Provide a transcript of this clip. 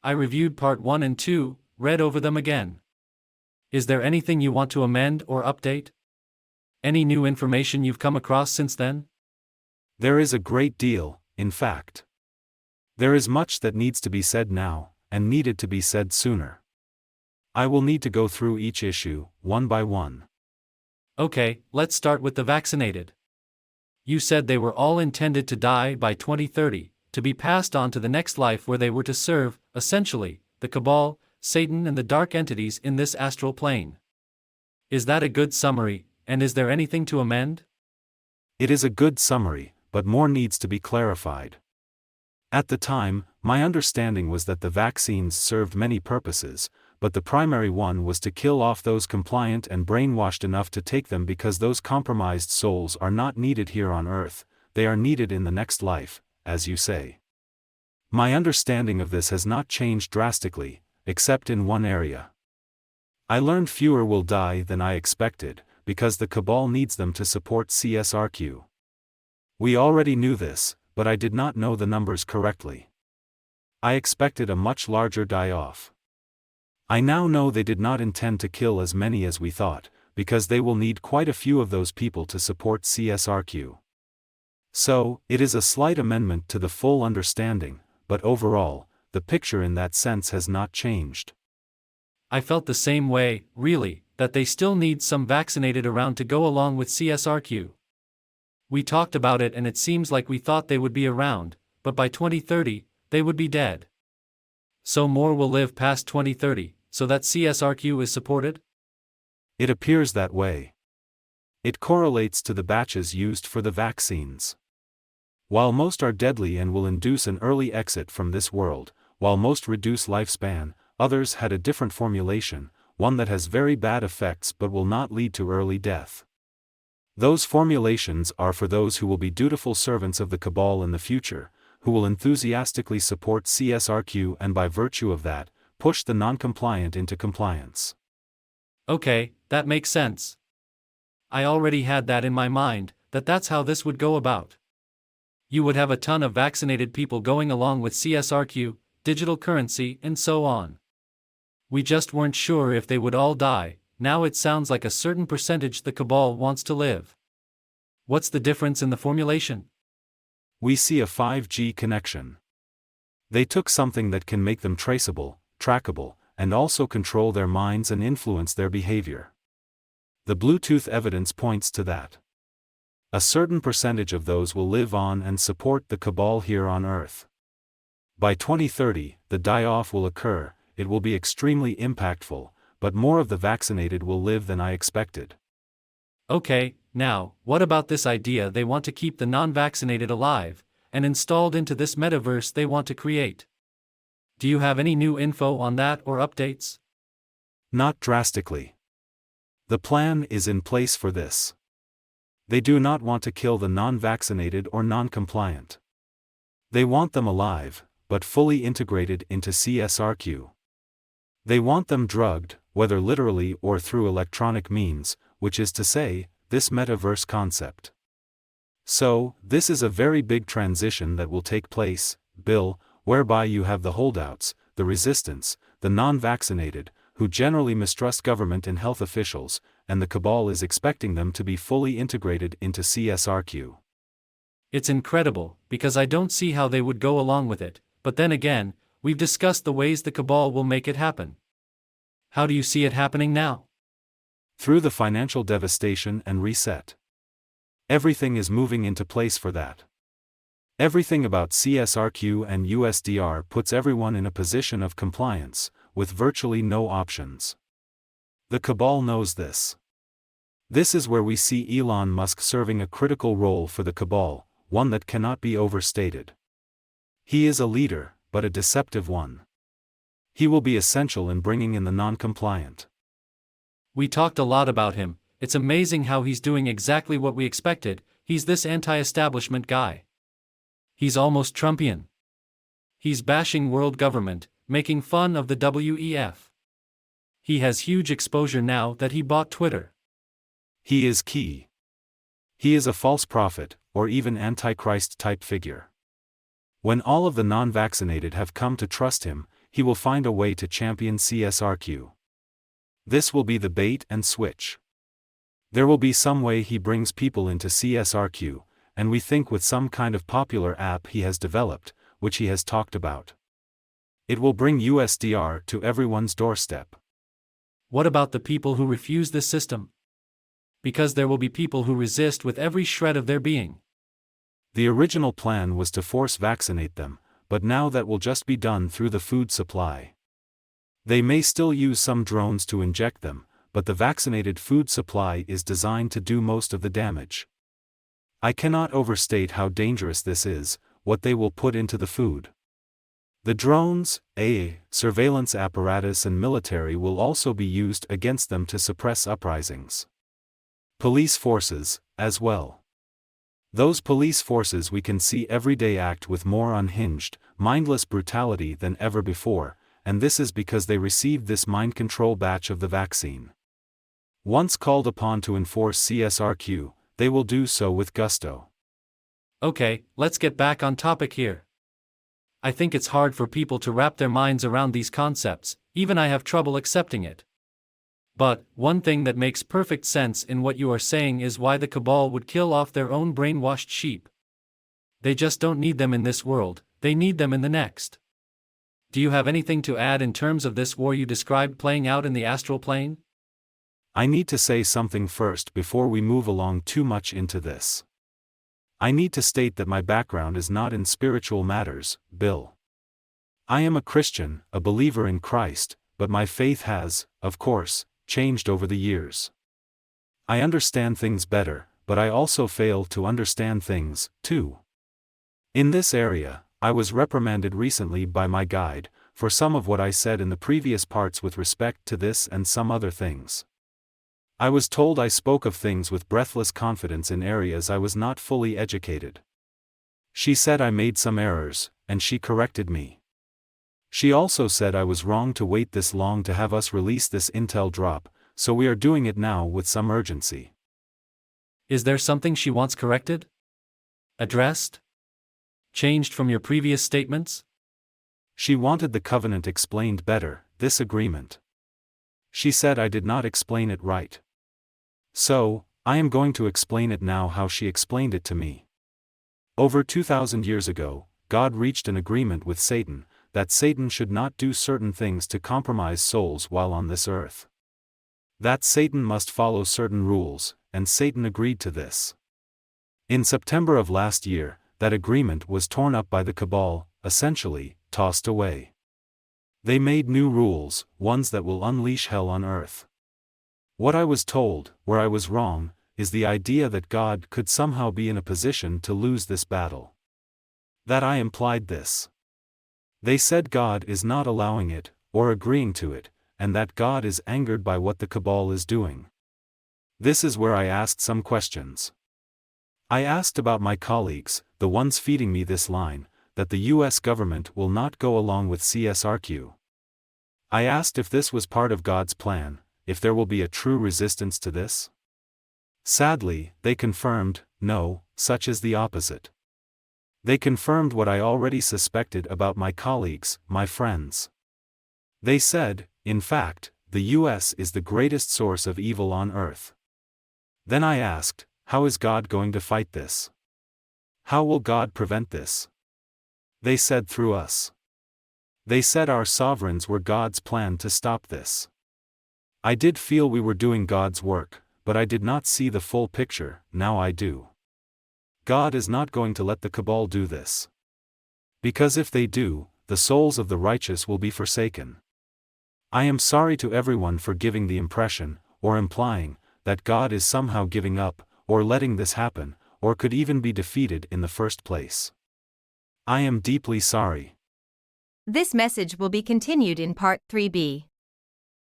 I reviewed part 1 and 2, read over them again. Is there anything you want to amend or update? Any new information you've come across since then? There is a great deal, in fact. There is much that needs to be said now, and needed to be said sooner. I will need to go through each issue, one by one. Okay, let's start with the vaccinated. You said they were all intended to die by 2030, to be passed on to the next life where they were to serve, essentially, the Cabal, Satan and the dark entities in this astral plane. Is that a good summary, and is there anything to amend? It is a good summary, but more needs to be clarified. At the time, my understanding was that the vaccines served many purposes, but the primary one was to kill off those compliant and brainwashed enough to take them because those compromised souls are not needed here on Earth, they are needed in the next life, as you say. My understanding of this has not changed drastically, except in one area. I learned fewer will die than I expected, because the Cabal needs them to support CSRQ. We already knew this, but I did not know the numbers correctly. I expected a much larger die-off. I now know they did not intend to kill as many as we thought, because they will need quite a few of those people to support CSRQ. So, it is a slight amendment to the full understanding, but overall, the picture in that sense has not changed. I felt the same way, really, that they still need some vaccinated around to go along with CSRQ. We talked about it and it seems like we thought they would be around, but by 2030, they would be dead. So more will live past 2030, so that CSRQ is supported? It appears that way. It correlates to the batches used for the vaccines. While most are deadly and will induce an early exit from this world, while most reduce lifespan, others had a different formulation, one that has very bad effects but will not lead to early death. Those formulations are for those who will be dutiful servants of the Cabal in the future, who will enthusiastically support CSRQ and by virtue of that, push the non-compliant into compliance. Okay, that makes sense. I already had that in my mind, that's how this would go about. You would have a ton of vaccinated people going along with CSRQ, digital currency, and so on. We just weren't sure if they would all die. Now it sounds like a certain percentage the Cabal wants to live. What's the difference in the formulation? We see a 5G connection. They took something that can make them traceable, trackable, and also control their minds and influence their behavior. The Bluetooth evidence points to that. A certain percentage of those will live on and support the Cabal here on Earth. By 2030, the die-off will occur, it will be extremely impactful, but more of the vaccinated will live than I expected. Okay, now, what about this idea they want to keep the non-vaccinated alive, and installed into this metaverse they want to create? Do you have any new info on that or updates? Not drastically. The plan is in place for this. They do not want to kill the non-vaccinated or non-compliant. They want them alive, but fully integrated into CSRQ. They want them drugged, whether literally or through electronic means, which is to say, this metaverse concept. So, this is a very big transition that will take place, Bill, whereby you have the holdouts, the resistance, the non-vaccinated, who generally mistrust government and health officials, and the Cabal is expecting them to be fully integrated into CSRQ. It's incredible, because I don't see how they would go along with it, but then again, we've discussed the ways the Cabal will make it happen. How do you see it happening now? Through the financial devastation and reset. Everything is moving into place for that. Everything about CSRQ and USDR puts everyone in a position of compliance, with virtually no options. The Cabal knows this. This is where we see Elon Musk serving a critical role for the Cabal, one that cannot be overstated. He is a leader, but a deceptive one. He will be essential in bringing in the non-compliant. We talked a lot about him. It's amazing how he's doing exactly what we expected. He's this anti-establishment guy. He's almost Trumpian. He's bashing world government, making fun of the WEF. He has huge exposure now that he bought Twitter. He is key. He is a false prophet, or even Antichrist-type figure. When all of the non-vaccinated have come to trust him, he will find a way to champion CSRQ. This will be the bait and switch. There will be some way he brings people into CSRQ, and we think with some kind of popular app he has developed, which he has talked about. It will bring USDR to everyone's doorstep. What about the people who refuse this system? Because there will be people who resist with every shred of their being. The original plan was to force vaccinate them, but now that will just be done through the food supply. They may still use some drones to inject them, but the vaccinated food supply is designed to do most of the damage. I cannot overstate how dangerous this is, what they will put into the food. The drones, surveillance apparatus and military will also be used against them to suppress uprisings. Police forces, as well. Those police forces we can see every day act with more unhinged, mindless brutality than ever before, and this is because they received this mind control batch of the vaccine. Once called upon to enforce CSRQ, they will do so with gusto. Okay, let's get back on topic here. I think it's hard for people to wrap their minds around these concepts, even I have trouble accepting it. But, one thing that makes perfect sense in what you are saying is why the cabal would kill off their own brainwashed sheep. They just don't need them in this world, they need them in the next. Do you have anything to add in terms of this war you described playing out in the astral plane? I need to say something first before we move along too much into this. I need to state that my background is not in spiritual matters, Bill. I am a Christian, a believer in Christ, but my faith has, of course, changed over the years. I understand things better, but I also fail to understand things, too. In this area, I was reprimanded recently by my guide, for some of what I said in the previous parts with respect to this and some other things. I was told I spoke of things with breathless confidence in areas I was not fully educated. She said I made some errors, and she corrected me. She also said I was wrong to wait this long to have us release this intel drop, so we are doing it now with some urgency. Is there something she wants corrected? Addressed? Changed from your previous statements? She wanted the covenant explained better, this agreement. She said I did not explain it right. So, I am going to explain it now how she explained it to me. Over 2,000 years ago, God reached an agreement with Satan, that Satan should not do certain things to compromise souls while on this earth. That Satan must follow certain rules, and Satan agreed to this. In September of last year, that agreement was torn up by the cabal, essentially, tossed away. They made new rules, ones that will unleash hell on earth. What I was told, where I was wrong, is the idea that God could somehow be in a position to lose this battle. That I implied this. They said God is not allowing it, or agreeing to it, and that God is angered by what the cabal is doing. This is where I asked some questions. I asked about my colleagues, the ones feeding me this line, that the US government will not go along with CSRQ. I asked if this was part of God's plan, if there will be a true resistance to this. Sadly, they confirmed, no, such is the opposite. They confirmed what I already suspected about my colleagues, my friends. They said, in fact, the US is the greatest source of evil on earth. Then I asked, how is God going to fight this? How will God prevent this? They said through us. They said our sovereigns were God's plan to stop this. I did feel we were doing God's work, but I did not see the full picture, now I do. God is not going to let the cabal do this. Because if they do, the souls of the righteous will be forsaken. I am sorry to everyone for giving the impression, or implying, that God is somehow giving up, or letting this happen, or could even be defeated in the first place. I am deeply sorry. This message will be continued in Part 3b.